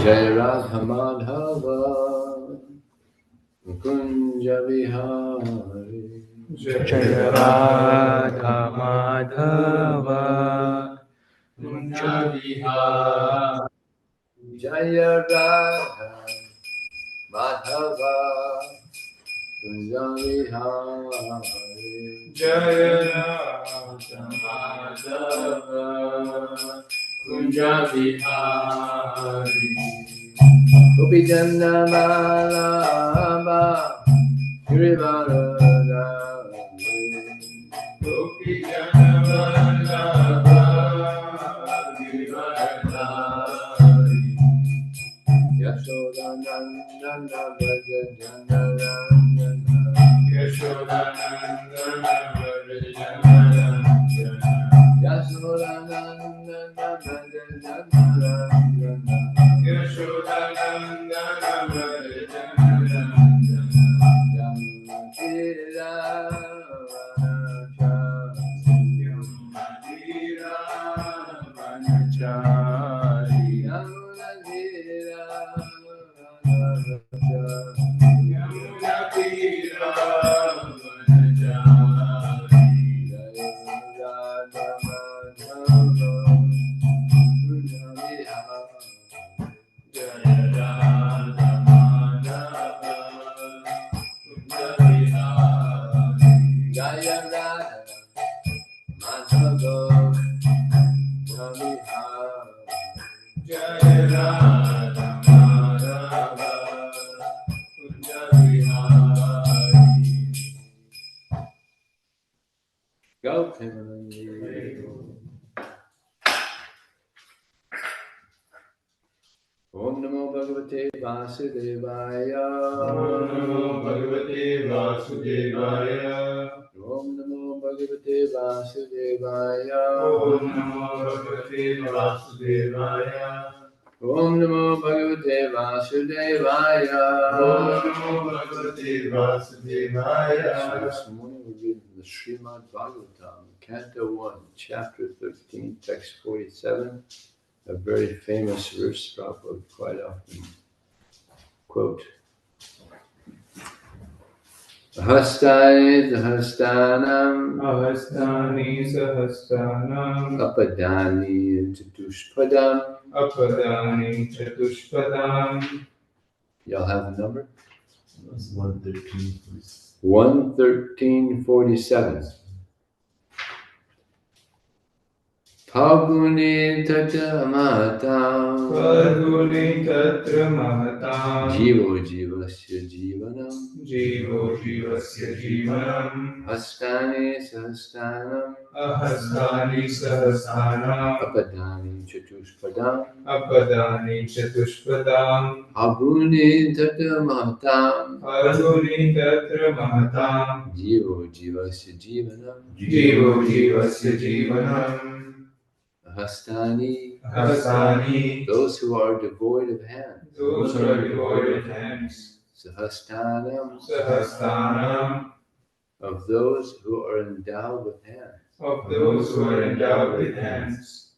Jaya Radha Madhava Kunja Vihari. Jaya Radha Madhava Kunja Vihari. Jaya Radha Madhava Kunja Vihari. Jaya Radha Madhava Kunja Vihari. Gopi Jana Malava Girivaradari. Gopi Jana Vallabha Girivaradari. Yashodanandana Braja Janarandana. Yashodanandana Vrajanarandana. Yashodanandana Braja Janarandana. Yashodanandana Vrajanarandana. Yamunatira Vanachari. Yamunatira Vanachari. Jaya Radha Madhava Kunja Vihari. Jaya Radha Madhava Jaya Radha Madhava Kunja Vihari. Go, Timothy. Om Namo Bhagavate Vasudevaya. Om Namo Bhagavate Vasudevaya. Om Namo Bhagavate Vasudevaya. Om Namo Bhagavate Vasudevaya. Om Namo Bhagavate Vasudevaya. Om Namo Bhagavate Vasudevaya. So this morning we're reading the Srimad Bhagavatam, Canto 1, Chapter 13, Text 47, a very famous verse Prabhupada quite often quote. Ahastani Sahastanam Ahastani Sahastanam Apadani Chatushpadam. Apadani Chatushpadam. Y'all have the number? That's 113, please. 113:47. Phalguni Tata Mahatam Phalguni Tatra Mahatam. Jivo Jivasya Jivanam Jivo Jivasya Jivanam. Hastani Sahastanam Ahastani Sahastanam Apadani Chatushpadam Apadani Chatushpadam. Phalguni Tata Mahatam Phalguni Tatra Mahatam. Jivo Jivasya Jivanam Jivo Jivasya Jivanam. Hastani, Hastani, those who are devoid of hands. those who are devoid of hands. Sahastanam, Sahastanam, of those who are endowed with hands. of those who are endowed with hands.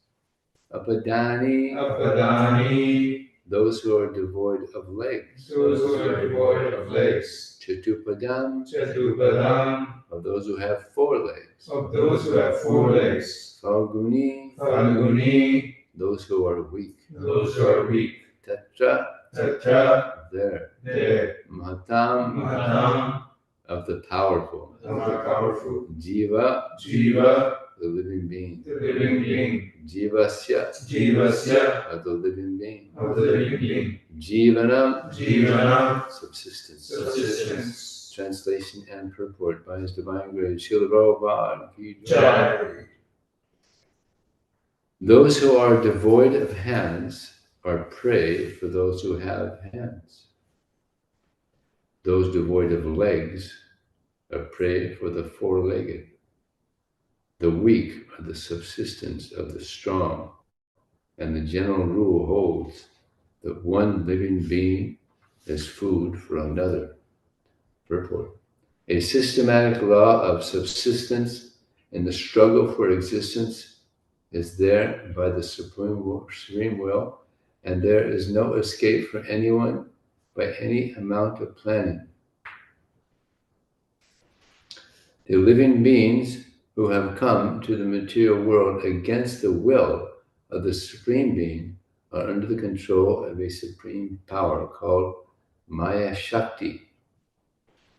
Apadani, Apadani, those who are devoid of legs. those who are devoid of legs. Chatupadam, Chatupadam, of those who have 4 legs. of those who have 4 legs. Phalguni, Phalguni, those who are weak. those who are weak. Tatra, Tatra, there. Mahatam, Mahatam, of the powerful. of the powerful. Jiva, Jiva, the living being. the living being. Jivasya, Jivasya, of the living being. of the living being. Jivanam, Jivanam, subsistence. subsistence. Translation and purport by His Divine Grace, Srila Prabhupada ki jai. Jai. Those who are devoid of hands are prey for those who have hands. Those devoid of legs are prey for the 4-legged. The weak are the subsistence of the strong, and the general rule holds that one living being is food for another. Purport. A systematic law of subsistence in the struggle for existence is there by the supreme will and there is no escape for anyone by any amount of planning. The living beings who have come to the material world against the will of the Supreme Being are under the control of a supreme power called Maya Shakti,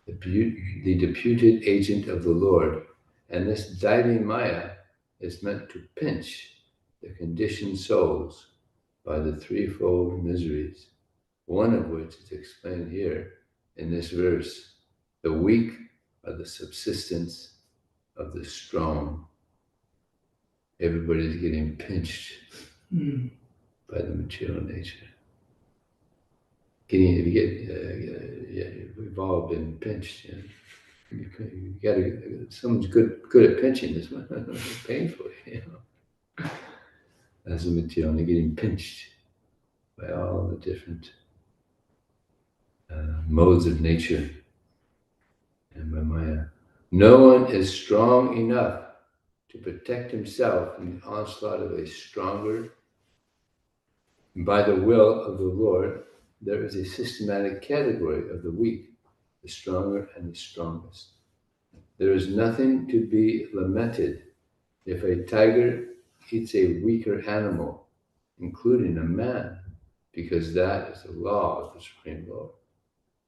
the deputed agent of the Lord, and this Devi Maya is meant to pinch the conditioned souls by the threefold miseries, one of which is explained here in this verse. The weak are the subsistence of the strong. Everybody's getting pinched by the material nature. We've all been pinched. You gotta. Someone's good at pinching this one, painfully. As a material, they're getting pinched by all the different modes of nature and by Maya. No one is strong enough to protect himself from the onslaught of a stronger. By the will of the Lord, there is a systematic category of the weak, the stronger and the strongest. There is nothing to be lamented if a tiger eats a weaker animal, including a man, because that is the law of the Supreme Lord.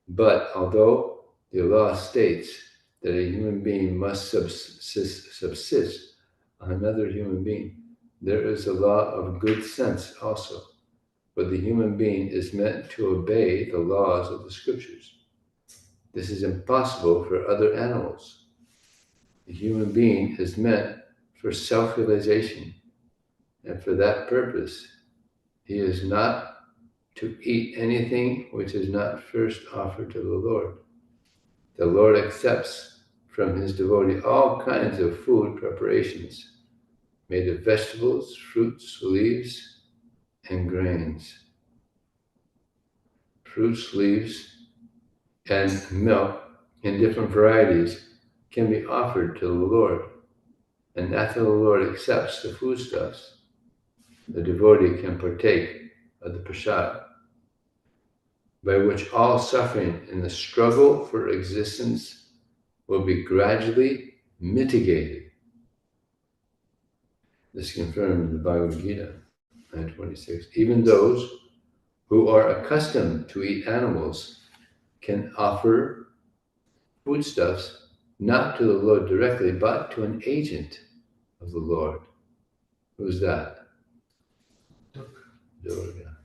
But although the law states that a human being must subsist on another human being, there is a law of good sense also. But the human being is meant to obey the laws of the scriptures. This is impossible for other animals. The human being is meant for self-realization, and for that purpose, he is not to eat anything which is not first offered to the Lord. The Lord accepts from his devotee all kinds of food preparations made of vegetables, fruits, leaves, and grains. Fruits, leaves, and milk in different varieties can be offered to the Lord. And after the Lord accepts the foodstuffs, the devotee can partake of the prasad, by which all suffering in the struggle for existence will be gradually mitigated. This is confirmed in the Bhagavad Gita, 9:26. Even those who are accustomed to eat animals can offer foodstuffs not to the Lord directly, but to an agent of the Lord. Who's that? Durga.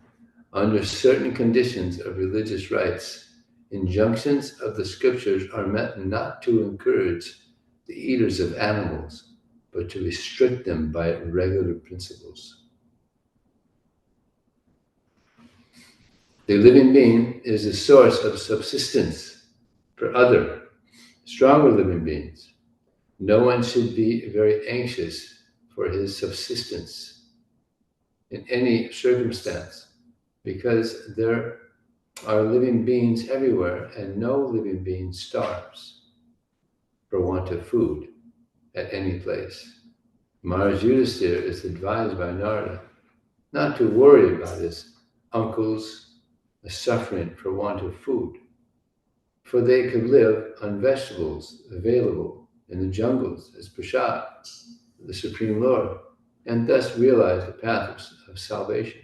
Under certain conditions of religious rites, injunctions of the scriptures are meant not to encourage the eaters of animals, but to restrict them by regular principles. The living being is the source of subsistence for other, stronger living beings. No one should be very anxious for his subsistence in any circumstance, because there are living beings everywhere, and no living being starves for want of food at any place. Maharaj Yudhisthira is advised by Narada not to worry about his uncles suffering for want of food, for they could live on vegetables available in the jungles as prasad, the Supreme Lord, and thus realize the path of salvation.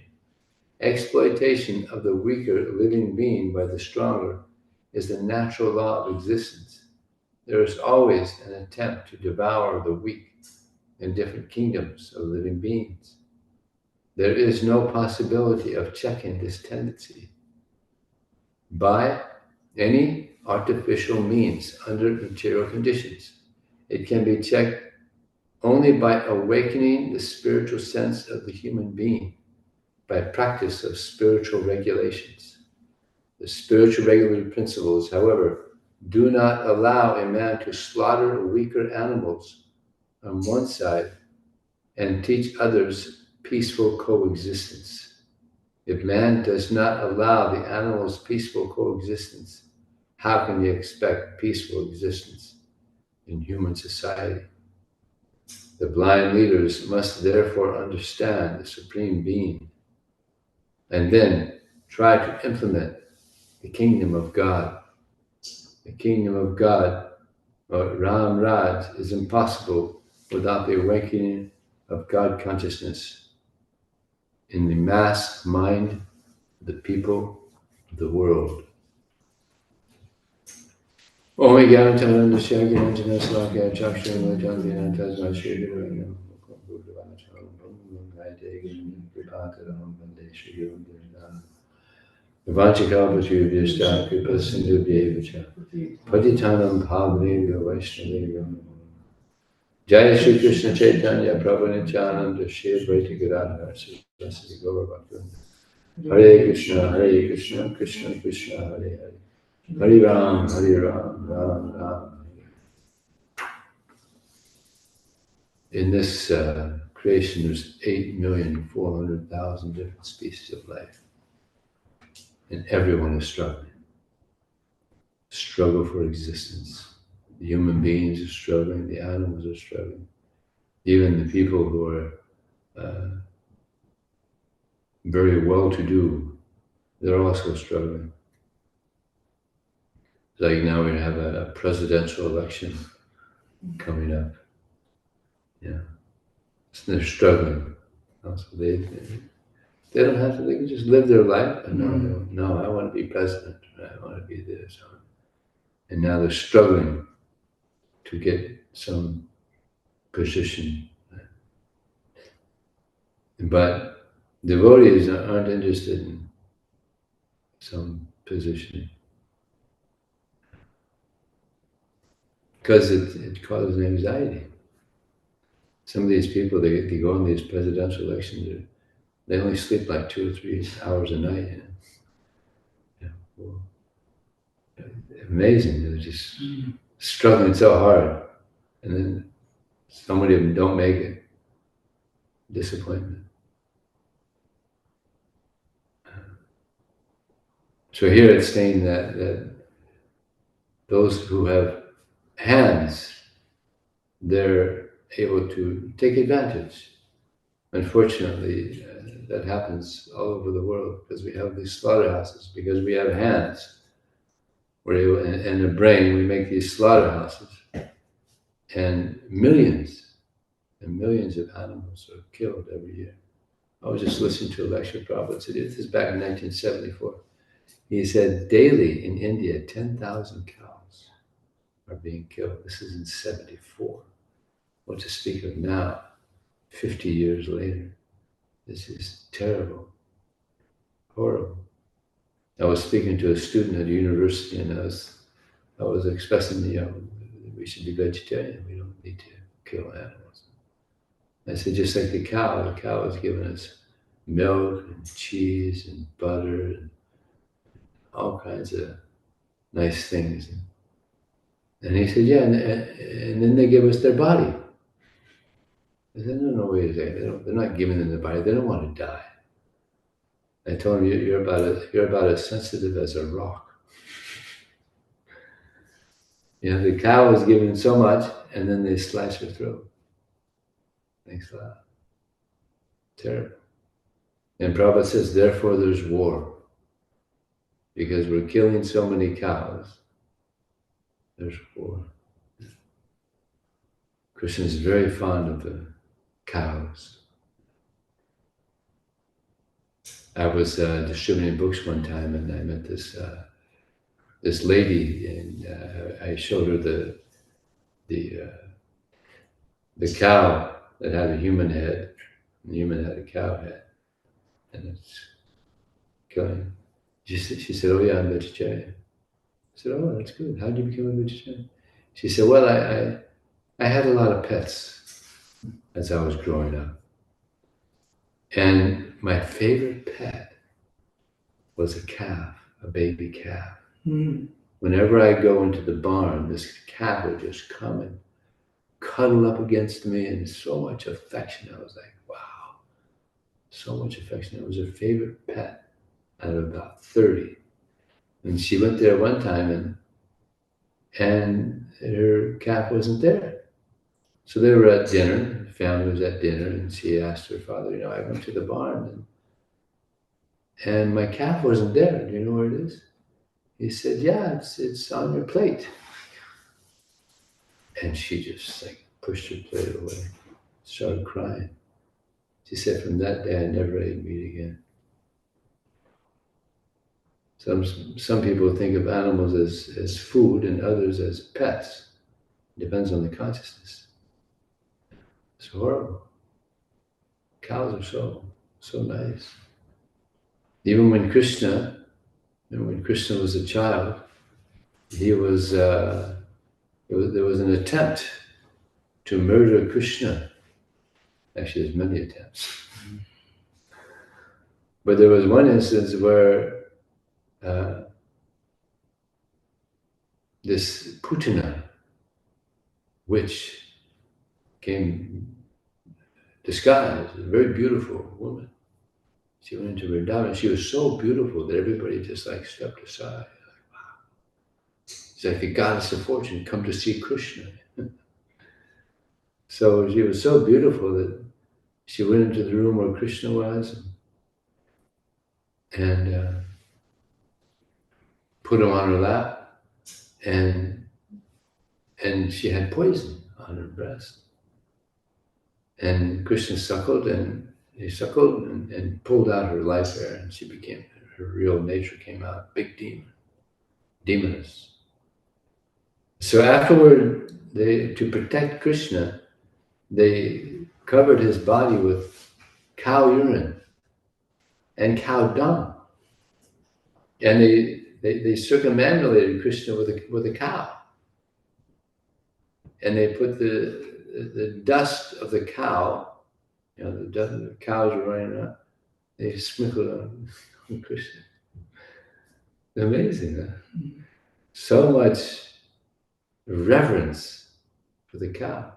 Exploitation of the weaker living being by the stronger is the natural law of existence. There is always an attempt to devour the weak in different kingdoms of living beings. There is no possibility of checking this tendency by any artificial means under material conditions. It can be checked only by awakening the spiritual sense of the human being, by practice of spiritual regulations. The spiritual regulative principles, however, do not allow a man to slaughter weaker animals on one side and teach others peaceful coexistence. If man does not allow the animals peaceful coexistence, how can he expect peaceful existence in human society? The blind leaders must therefore understand the Supreme Being and then try to implement the kingdom of God. The kingdom of God, or Ram Raj, is impossible without the awakening of God consciousness in the mass mind of the people of the world. Om Gyanataram Dashyagyanajanam Slakya Chakshram Jantina Tasma Shri Guruvinam Buddhavacharam Gayate Vipataram Vande Shri Guru Vanchikalpatu Vyashta Kripa Sindhu Devacha Patitanam Bhavnevya Vaishnavevya Jaya Shri Krishna Chaitanya Prabhu Nityananda Shri Advaita Gadadhar Srivasadi Gaura Bhaktivinoda Hare Krishna, Krishna Krishna, Hare Hare Hare Ram, Ram Ram. In this creation, there's 8,400,000 different species of life. And everyone is struggling. Struggle for existence. The human beings are struggling, the animals are struggling. Even the people who are very well-to-do, they're also struggling. Like now we have a presidential election coming up. Yeah. So they're struggling. Also, they don't have to, they can just live their life. And no, I want to be president. I want to be this. And now they're struggling to get some position. But devotees aren't interested in some position because it causes anxiety. Some of these people, they go on these presidential elections, they only sleep like 2 or 3 hours a night. Well, amazing. They're just struggling so hard. And then so many of them don't make it. Disappointment. So here it's saying that those who have hands, they're able to take advantage. Unfortunately, that happens all over the world because we have these slaughterhouses, because we have hands. We're able, and a brain, we make these slaughterhouses. And millions of animals are killed every year. I was just listening to a lecture Prabhupada said, this is back in 1974. He said daily in India, 10,000 cows are being killed. This is in 74. What to speak of now, 50 years later. This is terrible, horrible. I was speaking to a student at a university and I was expressing, we should be vegetarian. We don't need to kill animals. I said, just like the cow has given us milk and cheese and butter and all kinds of nice things. And he said, yeah, and then they give us their body. I said, no, wait a second. They're not giving them their body. They don't want to die. I told him, you're about as sensitive as a rock. The cow is given so much, and then they slash her throat. Thanks a lot. Terrible. And Prabhupada says, therefore there's war. Because we're killing so many cows, there's war. Krishna is very fond of the cows. I was distributing books one time, and I met this lady, and I showed her the cow that had a human head, and the human had a cow head, and it's killing. She said, "Oh yeah, I'm vegetarian." I said, "Oh, that's good. How did you become a vegetarian?" She said, "Well, I had a lot of pets as I was growing up, and my favorite pet was a calf, a baby calf. Whenever I go into the barn, this calf would just come and cuddle up against me, and so much affection. I was like, wow, so much affection. It was her favorite pet out of about 30. And she went there one time, and her calf wasn't there. So they were at dinner, the family was at dinner, and she asked her father, I went to the barn, and my calf wasn't there. Do you know where it is? He said, yeah, it's on your plate. And she just like pushed her plate away, started crying. She said, from that day, I never ate meat again. Some people think of animals as food and others as pets. It depends on the consciousness. It's horrible. Cows are so nice. Even when Krishna was a child, he was there was an attempt to murder Krishna. Actually, there's many attempts. But there was one instance where this Putana witch came disguised, a very beautiful woman. She went into Vrindavan. She was so beautiful that everybody just like stepped aside. Like, wow. She's like the goddess of fortune, come to see Krishna. So she was so beautiful that she went into the room where Krishna was and put him on her lap, and she had poison on her breast. And Krishna suckled, and he suckled and pulled out her life hair, and she became, her real nature came out, big demon, demoness. So afterward, to protect Krishna, they covered his body with cow urine and cow dung. And they circumambulated Krishna with a cow. And they put the dust of the cow, you know, the dust of the cows were running out, they sprinkled on Krishna. Amazing, huh? So much reverence for the cow.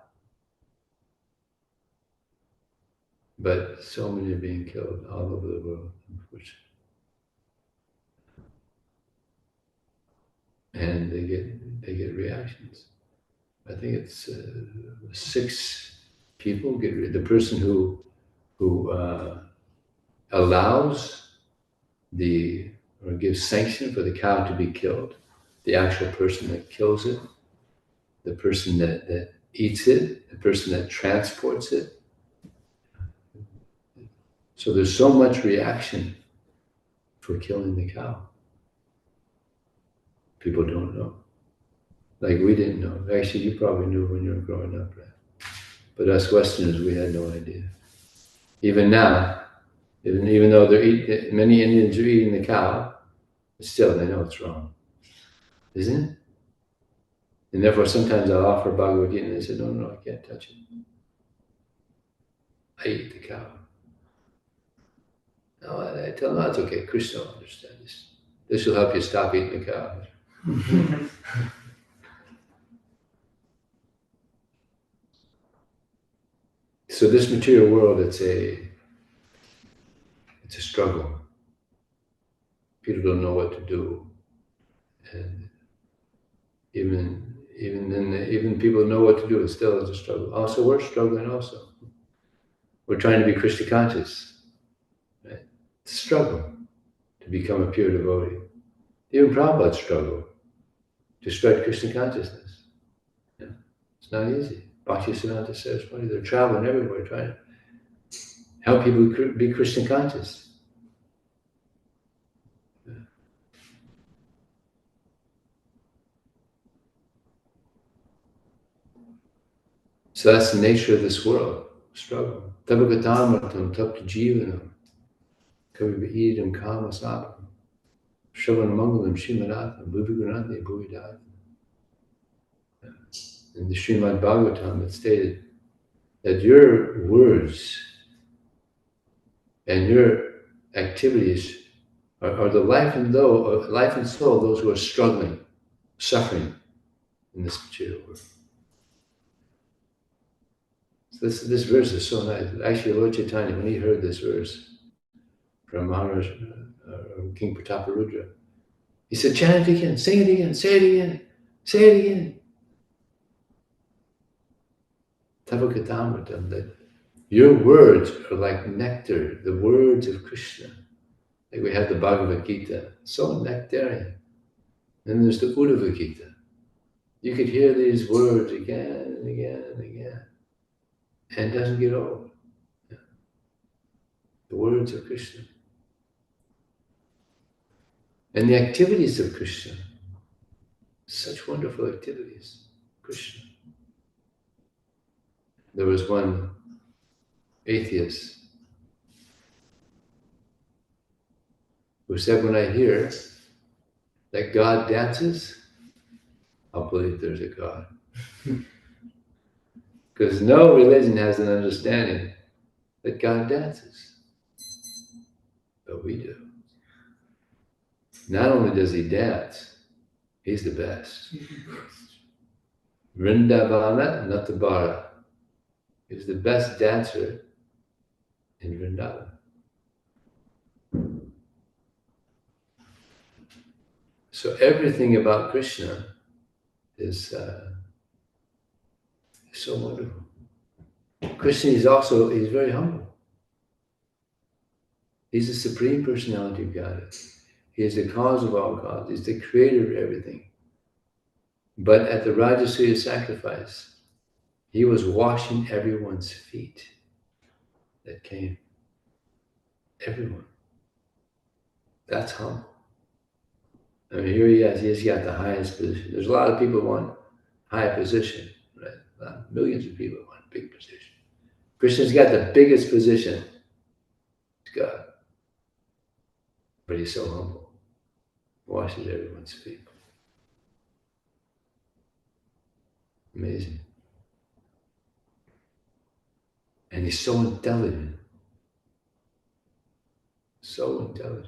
But so many are being killed all over the world, unfortunately. And they get reactions. I think it's 6 people get the person who allows or gives sanction for the cow to be killed, the actual person that kills it, the person that eats it, the person that transports it. So there's so much reaction for killing the cow. People don't know. Like we didn't know. Actually, you probably knew when you were growing up, right? But us Westerners, we had no idea. Even now, even though many Indians are eating the cow, still they know it's wrong, isn't it? And therefore, sometimes I'll offer Bhagavad Gita, and they say, no, I can't touch it. I eat the cow. No, I tell them, no, it's okay. Krishna will understand this. This will help you stop eating the cow. So this material world, it's a struggle. People don't know what to do, and even people know what to do, it still is a struggle. Also, we're struggling. Also, we're trying to be Krishna conscious. Right? It's a struggle to become a pure devotee. Even Prabhupada struggled to spread Krishna consciousness. Yeah. It's not easy. Bhaktisiddhanta Saraswati, they're traveling everywhere trying to help people be Krishna conscious. Yeah. So that's the nature of this world, struggle. Tabhagatamratam tapta jivanam kavividam kama sapam shravanamangalam shrimadatam bhuvigunante bhuvidatam. In the Srimad Bhagavatam, it stated that your words and your activities are the life and soul of those who are struggling, suffering in this material world. So this verse is so nice. Actually, Lord Chaitanya, when he heard this verse from Maharaj King Prataparudra, he said, chant it again, sing it again, say it again, say it again. Tavakatamritam, that your words are like nectar, the words of Krishna Like we have the Bhagavad Gita, so nectarian. Then there's the Uddhava Gita. You could hear these words again and again and again, and it doesn't get old. The words of Krishna. And the activities of Krishna. Such wonderful activities. Krishna. There was one atheist who said, when I hear that God dances, I'll believe there's a God. Because no religion has an understanding that God dances. But we do. Not only does he dance, he's the best. Vrindavana Natabara. He's the best dancer in Vrindavan. So everything about Krishna is so wonderful. Krishna is also, he's very humble. He's the Supreme Personality of Godhead. He is the cause of all causes. He's the creator of everything. But at the Rajasuya sacrifice, he was washing everyone's feet that came. Everyone. That's humble. I mean, here he is. He's got the highest position. There's a lot of people who want high position, right? Millions of people want big position. Krishna's got the biggest position. It's God. But he's so humble. Washes everyone's feet. Amazing. And he's so intelligent. So intelligent.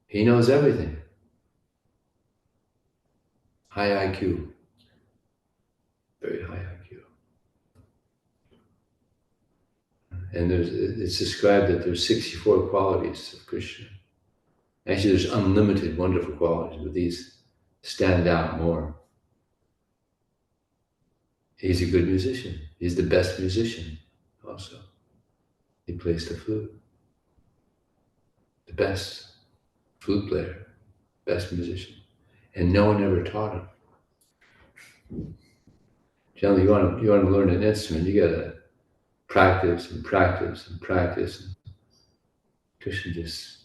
He knows everything. High IQ. Very high IQ. And it's described that there's 64 qualities of Krishna. Actually, there's unlimited wonderful qualities, but these stand out more. He's a good musician. He's the best musician also. He plays the flute. The best flute player, best musician. And no one ever taught him. Generally, you want to learn an instrument, you gotta practice and practice and practice. And Krishna just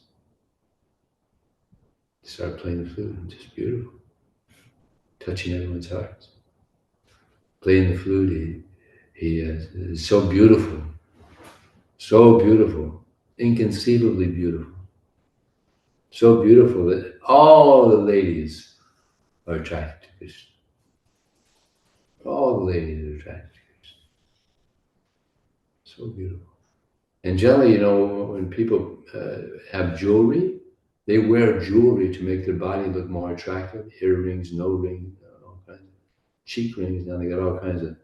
started playing the flute, and just beautiful. Touching everyone's hearts. Playing the flute, he is so beautiful. So beautiful. Inconceivably beautiful. So beautiful that all the ladies are attracted to Krishna. All the ladies are attracted to Krishna. So beautiful. And generally, when people have jewelry, they wear jewelry to make their body look more attractive. Earrings, no rings, all kinds of cheek rings. Now they got all kinds of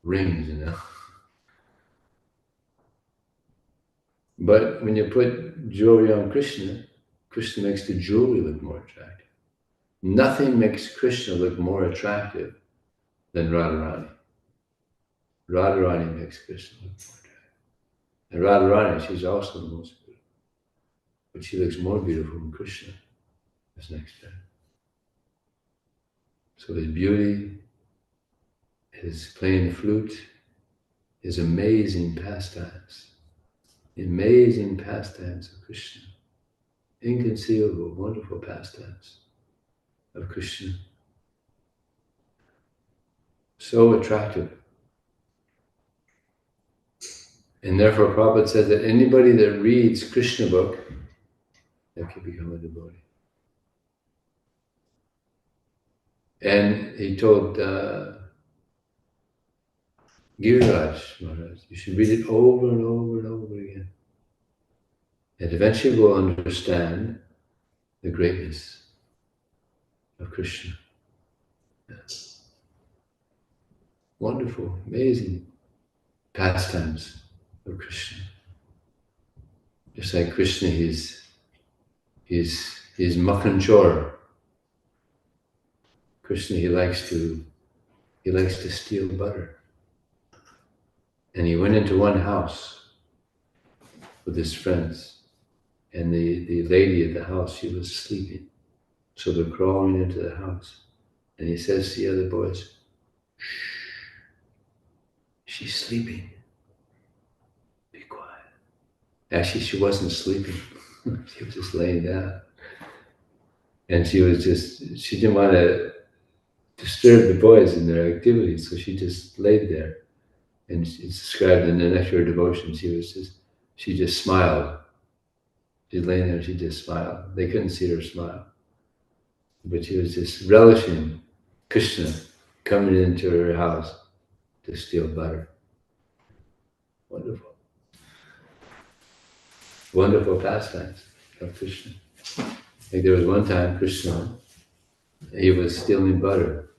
rings, But when you put jewelry on Krishna, Krishna makes the jewelry look more attractive. Nothing makes Krishna look more attractive than Radharani. Radharani makes Krishna look more attractive. And Radharani, she's also the most beautiful. But she looks more beautiful than Krishna is next to her. So his beauty, his playing the flute, his amazing pastimes. The amazing pastimes of Krishna. Inconceivable, wonderful pastimes of Krishna. So attractive. And therefore Prabhupada says that anybody that reads Krishna book, that can become a devotee. And he told Giriraj Maharaj, you should read it over and over and over again. And eventually we'll understand the greatness of Krishna. Yes. Wonderful, amazing pastimes of Krishna. Just like Krishna, he's Makhanchor. Krishna, he likes to steal butter. And he went into one house with his friends. And the lady at the house, she was sleeping. So they're crawling into the house. And he says to the other boys, "Shh, she's sleeping. Be quiet." Actually, she wasn't sleeping. She was just laying down. And she didn't want to disturb the boys in their activities, so she just laid there. And it's described in the Nectar of Devotion, she just smiled. She's laying there and she just smiled. They couldn't see her smile. But she was just relishing Krishna coming into her house to steal butter. Wonderful. Wonderful pastimes of Krishna. Like there was one time Krishna, he was stealing butter.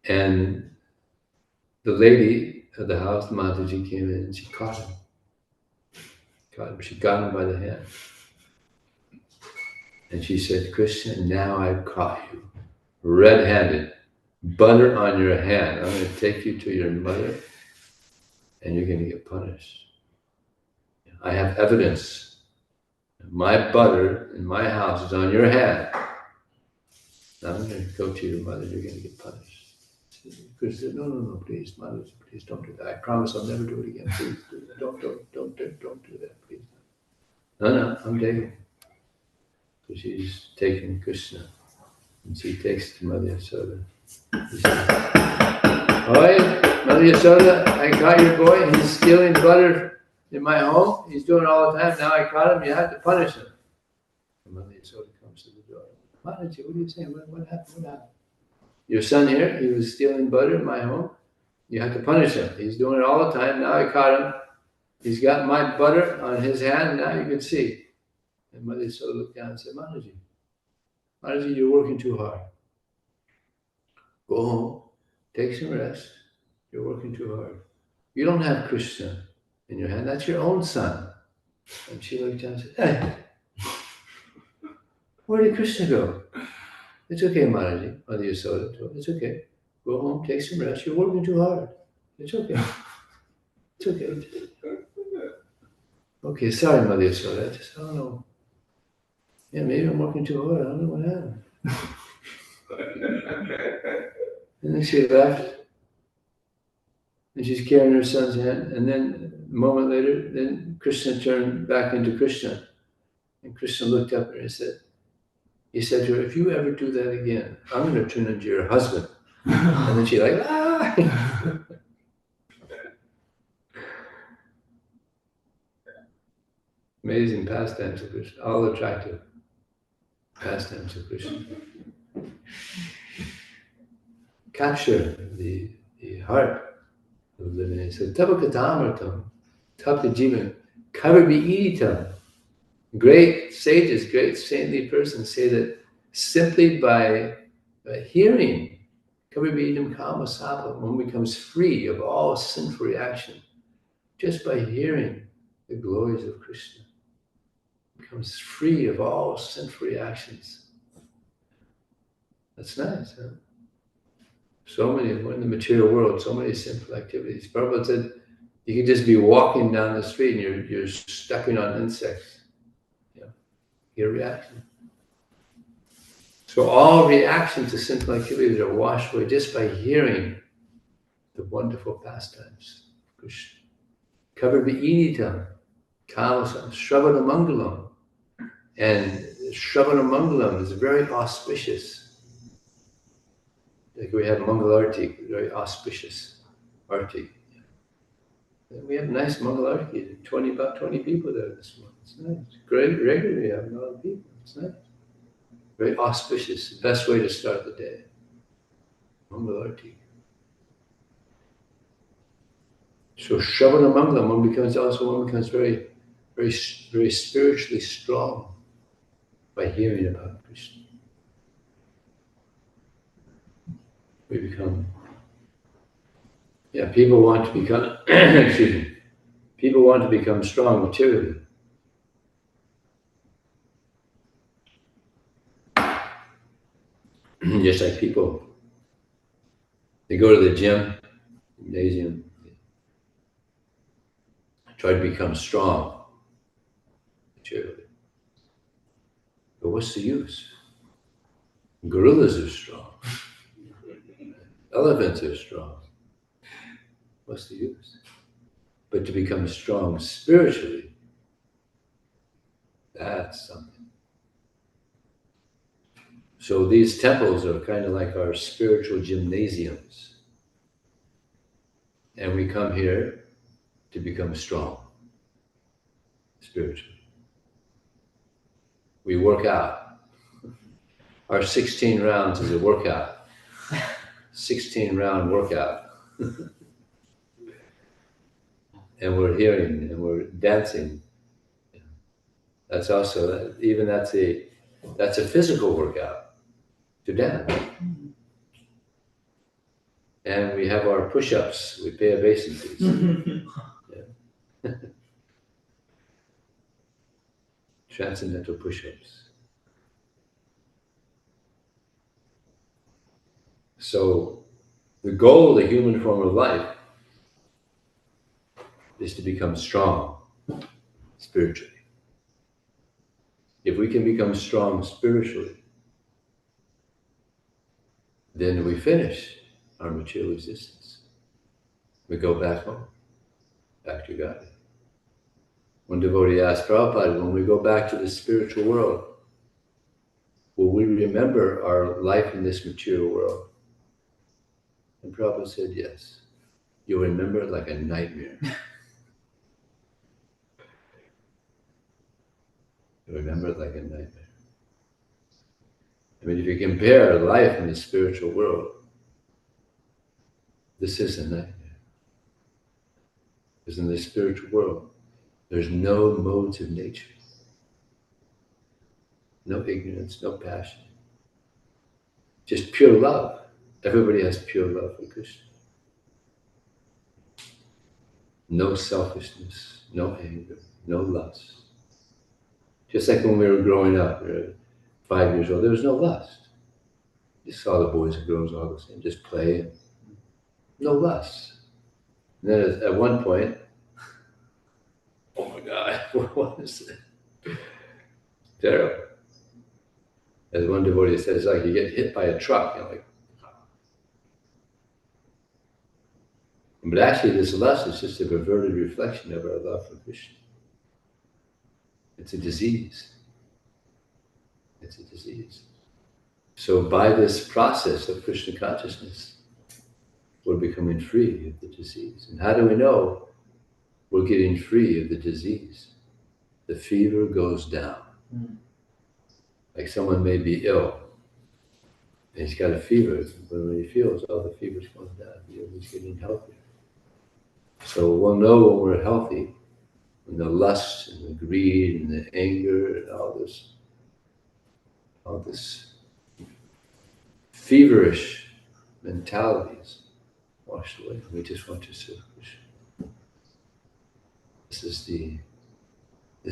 And the lady of the house, Mataji, came in and she caught him. She got him by the hand. And she said, "Krishna, now I've caught you, red-handed, butter on your hand. I'm going to take you to your mother and you're going to get punished. I have evidence. My butter in my house is on your hand. Now I'm going to go to your mother, you're going to get punished." Krishna said, no, please, mother, please don't do that. I promise I'll never do it again. Please, don't do that, please. No, I'm taking it. So she's taking Krishna. And she takes to Mother Yasoda. She says, "Oi, Mother Yasoda, I caught your boy. He's stealing butter in my home. He's doing it all the time. Now I caught him. You have to punish him." And Mother Yasoda comes to the door. "Mataji, what are you saying? What happened? What happened? Your son here, he was stealing butter in my home. You have to punish him. He's doing it all the time. Now I caught him. He's got my butter on his hand. Now you can see." And Mother Yasoda looked down and said, Mataji, you're working too hard. Go home, take some rest. You're working too hard. You don't have Krishna in your hand. That's your own son." And she looked down and said, "Hey, where did Krishna go?" "It's okay, Mataji." Mother Yasoda told him, "It's okay. Go home, take some rest. You're working too hard. It's okay. It's okay." "Okay, sorry, Mother Yasoda. I don't know. Yeah, maybe I'm working too hard. I don't know what happened." And then she left. And she's carrying her son's hand. And then a moment later, then Krishna turned back into Krishna. And Krishna looked up at her and he said to her, "If you ever do that again, I'm going to turn into your husband." And then she ah! Amazing pastimes of Krishna, all attractive pastimes of Krishna. Capture the heart of living. So tapakatamartam, tapajivan, kavabiitam. Great sages, great saintly persons say that simply by hearing, kavabiitam kamasapa, one becomes free of all sinful reaction. Just by hearing the glories of Krishna, becomes free of all sinful reactions. That's nice, huh? So many, in the material world, so many sinful activities. Prabhupada said, you can just be walking down the street and you're stepping on insects. Yeah, your reaction. So all reactions to sinful activities are washed away just by hearing the wonderful pastimes of Krishna. Kavarviinitam, kamasam, Shravana Mangalam. And Shravana Mangalam is very auspicious. Like we have Mangalarti, very auspicious arti. We have nice Mangalarti, about 20 people there this month. It's nice. Great, regularly we have a lot of people. It's nice. Very auspicious. The best way to start the day. Mangalarti. So Shravana Mangalam, one becomes very, very, very spiritually strong by hearing about Krishna. We become, people want to become, excuse me, people want to become strong materially. Just like people, they go to the gymnasium, try to become strong materially. what's the use? Gorillas are strong. Elephants are strong. What's the use? But to become strong spiritually, that's something. So these temples are kind of like our spiritual gymnasiums. And we come here to become strong spiritually. We work out. Our 16 rounds is a workout. 16-round workout. And we're hearing and we're dancing. That's also, even that's a physical workout, to dance. And we have our push-ups, we pay obeisances. Yeah. Transcendental push-ups. So the goal of the human form of life is to become strong spiritually. If we can become strong spiritually, then we finish our material existence. We go back home, back to God. One devotee asked Prabhupada, when we go back to the spiritual world, will we remember our life in this material world? And Prabhupada said, yes. You'll remember it like a nightmare. You'll remember it like a nightmare. I mean, if you compare life in the spiritual world, this is a nightmare. Because in the spiritual world, there's no modes of nature. No ignorance, no passion. Just pure love. Everybody has pure love for Krishna. No selfishness, no anger, no lust. Just like when we were growing up, we were 5 years old, there was no lust. You saw the boys and girls all the same, just play. No lust. And then at one point, oh my God, what is this? Terrible. As one devotee said, it's like you get hit by a truck. You're like, but actually this lust is just a perverted reflection of our love for Krishna. It's a disease. It's a disease. So by this process of Krishna consciousness, we're becoming free of the disease. And how do we know we're getting free of the disease? The fever goes down. Like someone may be ill, and he's got a fever, but when he feels, oh, the fever's going down, he's getting healthier. So we'll know when we're healthy, when the lust and the greed and the anger and all this feverish mentalities washed away. We just want to serve Krishna. This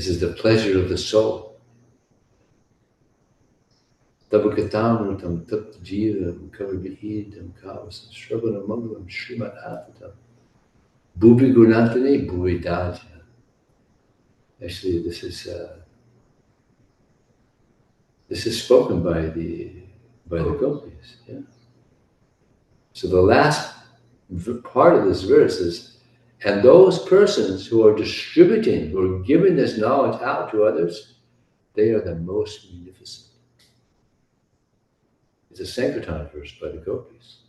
is the pleasure of the soul. Tabakatamrutam tapt jivam kavibhidam kavasam shravana mangalam srimad atatam bhubi gunantani bhuvi daja. Actually, this is spoken by the gopis. Yeah. So the last part of this verse is, and those persons who are distributing, who are giving this knowledge out to others, they are the most munificent. It's a Sankirtan verse by the gopis.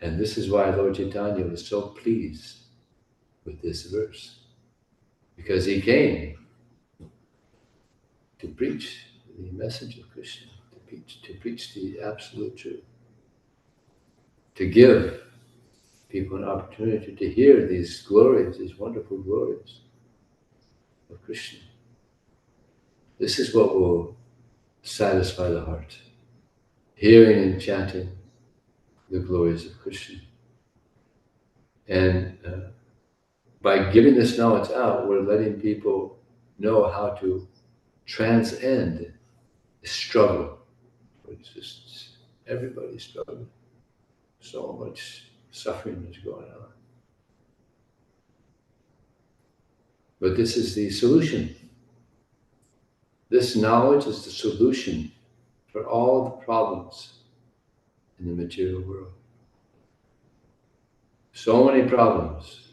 And this is why Lord Chaitanya was so pleased with this verse. Because he came to preach the message of Krishna, to preach the absolute truth, to give people an opportunity to hear these glories, these wonderful glories of Krishna. This is what will satisfy the heart. Hearing and chanting the glories of Krishna. And by giving this knowledge out, we're letting people know how to transcend the struggle. It's just everybody's struggling. So much suffering is going on. But this is the solution. This knowledge is the solution for all the problems in the material world. So many problems.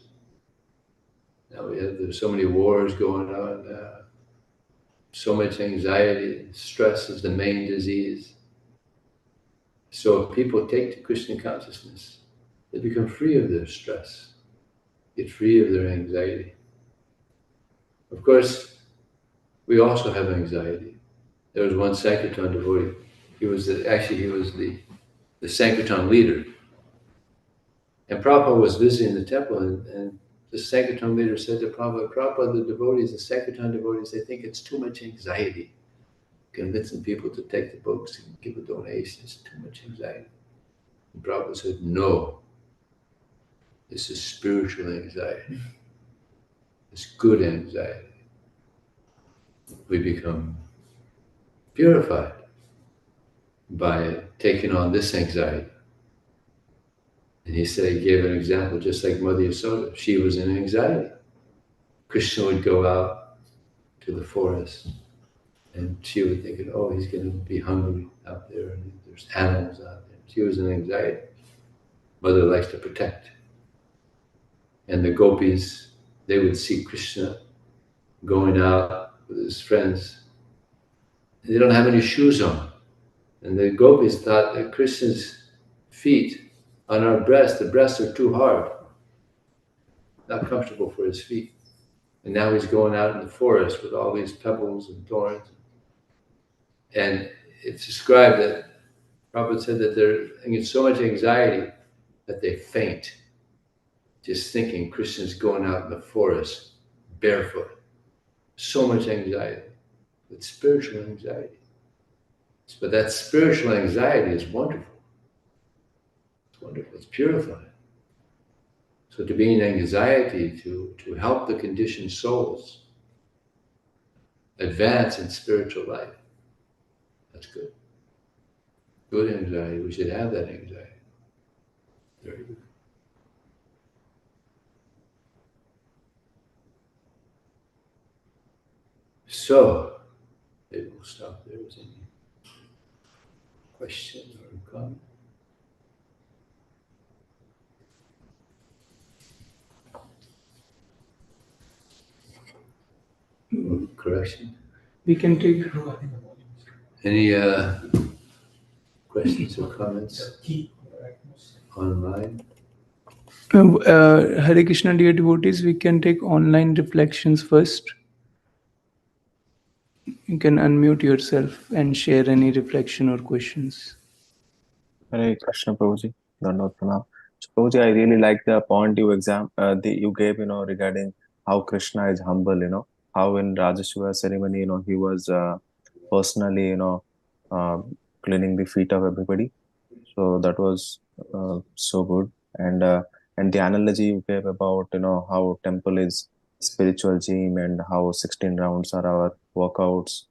Now there's so many wars going on, so much anxiety, stress is the main disease. So if people take to Krishna consciousness, they become free of their stress, get free of their anxiety. Of course, we also have anxiety. There was one Sankirtan devotee. He was the Sankirtan leader. And Prabhupada was visiting the temple, and the Sankirtan leader said to Prabhupada, the devotees, the Sankirtan devotees, they think it's too much anxiety. Convincing people to take the books and give a donation, it's too much anxiety. And Prabhupada said, no, this is spiritual anxiety. It's good anxiety. We become purified by taking on this anxiety. And he said, he gave an example, just like Mother Yasoda. She was in anxiety. Krishna would go out to the forest, and she would think, oh, he's going to be hungry out there, and there's animals out there. She was in anxiety. Mother likes to protect. And the gopis, they would see Krishna going out with his friends. They don't have any shoes on. And the gopis thought that Krishna's feet on our breasts, the breasts are too hard, not comfortable for his feet. And now he's going out in the forest with all these pebbles and thorns. And it's described that Prabhupada said that they're in so much anxiety that they faint, just thinking Krishna's going out in the forest barefoot. So much anxiety. It's spiritual anxiety. But that spiritual anxiety is wonderful. It's wonderful. It's purifying. So to be in anxiety, to help the conditioned souls advance in spiritual life, that's good. Good anxiety. We should have that anxiety. Very good. So, maybe we'll stop there. Is any question or comment? Or correction? We can take Any questions or comments online? Hare Krishna, dear devotees. We can take online reflections first. You can unmute yourself and share any reflection or questions. Hare Krishna, Prabhuji. Dandavad Pranam. So, Prabhuji, I really like the point you gave, regarding how Krishna is humble, how in Rajasuya ceremony, he was personally, uh, cleaning the feet of everybody. So that was so good. And the analogy you gave about, how temple is spiritual gym and how 16 rounds are our workouts,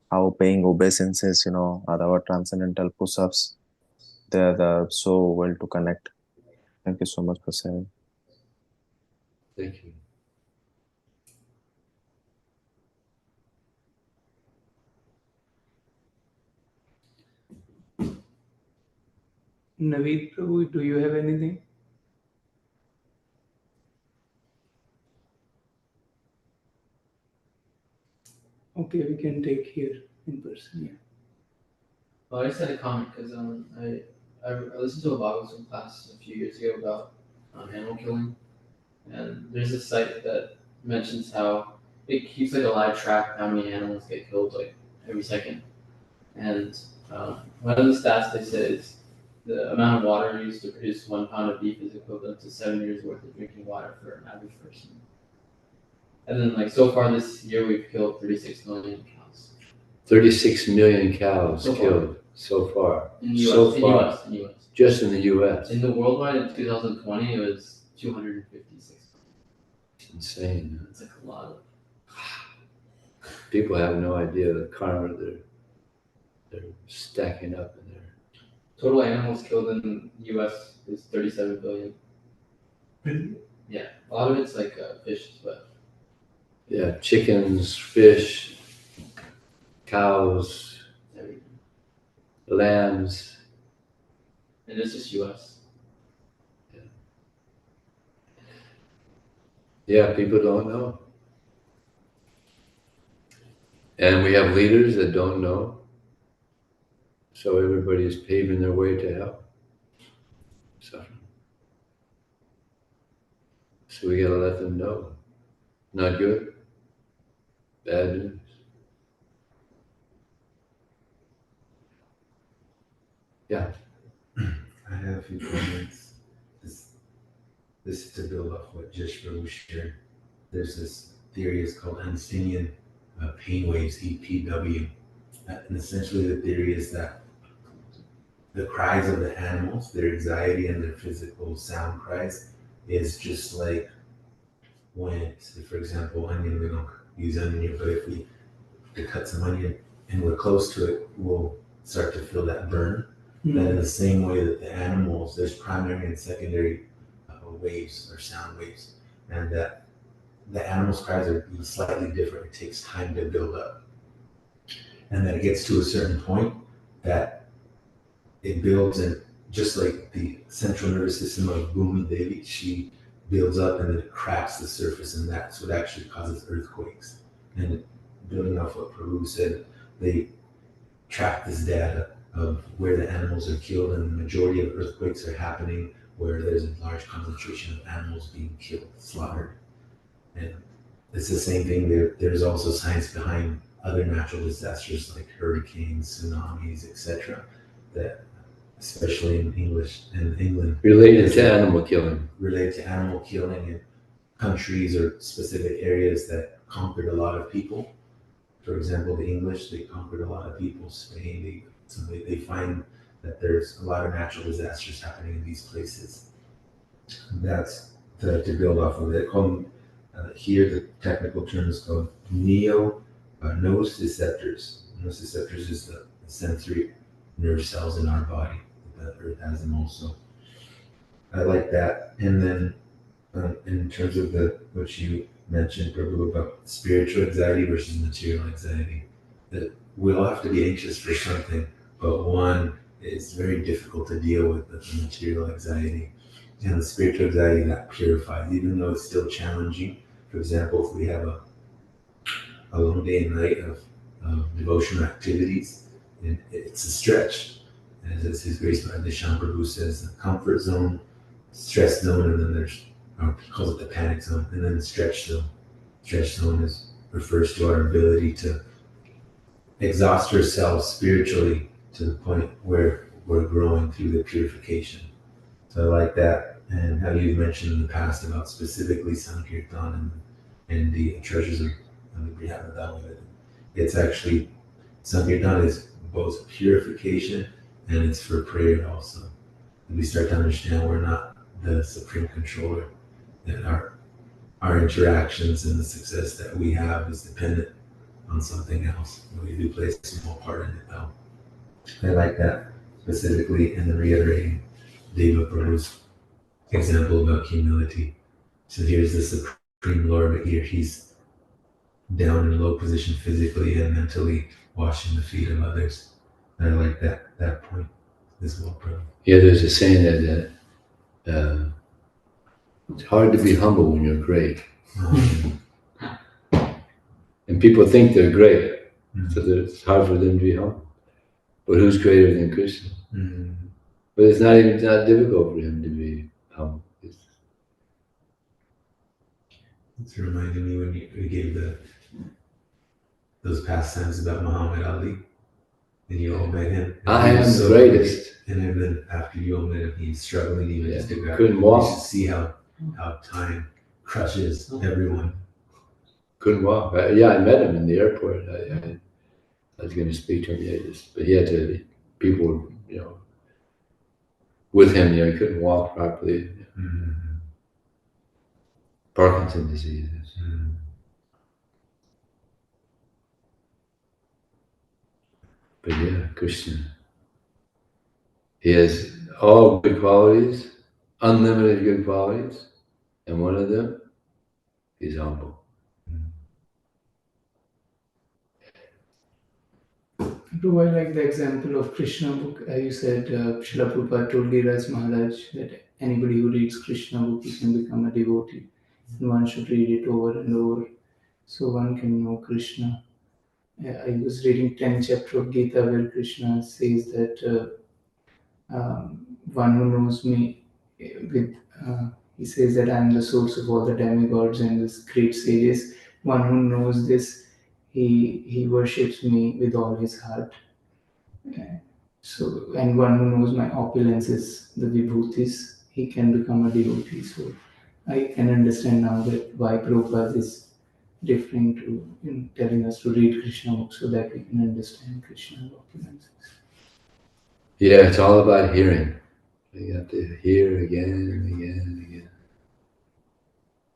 how paying obeisances, are our transcendental push-ups. They're so well to connect. Thank you so much for saying. Thank you. Naveed Prabhu, do you have anything? Okay, we can take here in person. Yeah. Well, I just had a comment because I listened to a Bhagavatam class a few years ago about animal killing, and there's a site that mentions how it keeps like a live track of how many animals get killed like every second, and one of the stats they said is the amount of water used to produce 1 pound of beef is equivalent to 7 years worth of drinking water for an average person. And then like so far this year we've killed 36 million cows. 36 million cows So far. killed so far. In the US, So in far. US, in US. Just in the US. In the worldwide in 2020 it was 256. Insane. Huh? It's like a lot of. People have no idea the karma they're stacking up in there. Total animals killed in the US is 37 billion. Really? Yeah, a lot of it's like fish, but Yeah, chickens, fish, cows, Everything. lambs. And it's just US. Yeah, people don't know. And we have leaders that don't know. So everybody is paving their way to hell. Suffering. So we gotta let them know. Not good. Bad news. Yeah. I have a few comments. This is to build off what Jish Prabhu shared. There's this theory, it's called Einsteinian pain waves, EPW. And essentially the theory is that the cries of the animals, their anxiety and their physical sound cries, is just like when, for example, onion, we don't use onion, but if we cut some onion and we're close to it, we'll start to feel that burn. That in the same way that the animals, there's primary and secondary waves or sound waves, and that the animals' cries are slightly different. It takes time to build up, and then it gets to a certain point that it builds, and just like the central nervous system of Bhumi Devi, she builds up and then it cracks the surface, and that's what actually causes earthquakes. And building off what Prabhu said, they track this data of where the animals are killed, and the majority of earthquakes are happening where there's a large concentration of animals being killed, slaughtered. And it's the same thing. There's also science behind other natural disasters like hurricanes, tsunamis, etc. That, especially in England, Related to animal killing. Related to animal killing in countries or specific areas that conquered a lot of people. For example, the English, they conquered a lot of people. Spain, they find that there's a lot of natural disasters happening in these places. That's to build off of it. Here, the technical term is called nociceptors. Nociceptors is the sensory nerve cells in our body. The Earth has them also. I like that. And then, in terms of what you mentioned, Prabhu, about spiritual anxiety versus material anxiety, that we all have to be anxious for something, but one is very difficult to deal with the material anxiety. And the spiritual anxiety that purifies, even though it's still challenging. For example, if we have a long day and night of devotional activities, and it's a stretch. As His Grace Vishaya Prabhu says, the comfort zone, stress zone, and then there's, he calls it the panic zone, and then the stretch zone. Stretch zone refers to our ability to exhaust ourselves spiritually to the point where we're growing through the purification. So I like that, and how you've mentioned in the past about specifically Sankirtan and the treasures of the Brihadaranyaka. It's actually, Sankirtan is both purification and it's for prayer also. And we start to understand we're not the supreme controller, that our interactions and the success that we have is dependent on something else. We do play a small part in it though. I like that specifically, and then reiterating Deva Prabhu's example about humility. So here's the Supreme Lord, but here he's down in a low position physically and mentally, washing the feet of others. And I like that point as well, Prabhu. Yeah, there's a saying that it's hard to be humble when you're great. And people think they're great, so that it's hard for them to be humble. But who's greater than Krishna? But it's not difficult for him to be humble. It's reminding me when you gave those pastimes about Muhammad Ali, and you all met him. I am the greatest. And then after you all met him, he's struggling even just to go. Couldn't walk. You should see how time crushes everyone. Couldn't walk. I met him in the airport. I was going to speak to him, but he had to. People were, with him. He couldn't walk properly. Parkinson's disease. But yeah, Krishna. He has all good qualities, unlimited good qualities, and one of them is humble. Do I like the example of Krishna book? You said Srila Prabhupada told Giriraj Maharaj that anybody who reads Krishna book, he can become a devotee. And one should read it over and over so one can know Krishna. I was reading 10th chapter of Gita where Krishna says that one who knows me with he says that I am the source of all the demigods and the great sages. One who knows this, he worships me with all his heart. So, and one who knows my opulences, the vibhutis, he can become a devotee. So, I can understand now that why Prabhupada is referring to telling us to read Krishna book so that we can understand Krishna's opulences. Yeah, it's all about hearing. You have to hear again and again and again.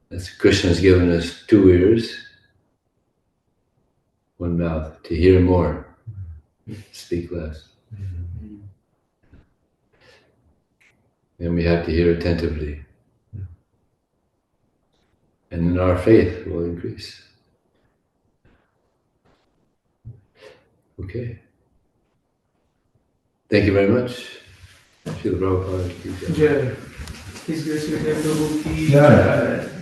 That's Krishna's given us 2 ears, 1 mouth, to hear more, speak less. And we have to hear attentively. And then our faith will increase. Okay. Thank you very much. Srila Prabhupada ki jai. Jai. His Grace Vijaya Prabhu ki Jai. jai.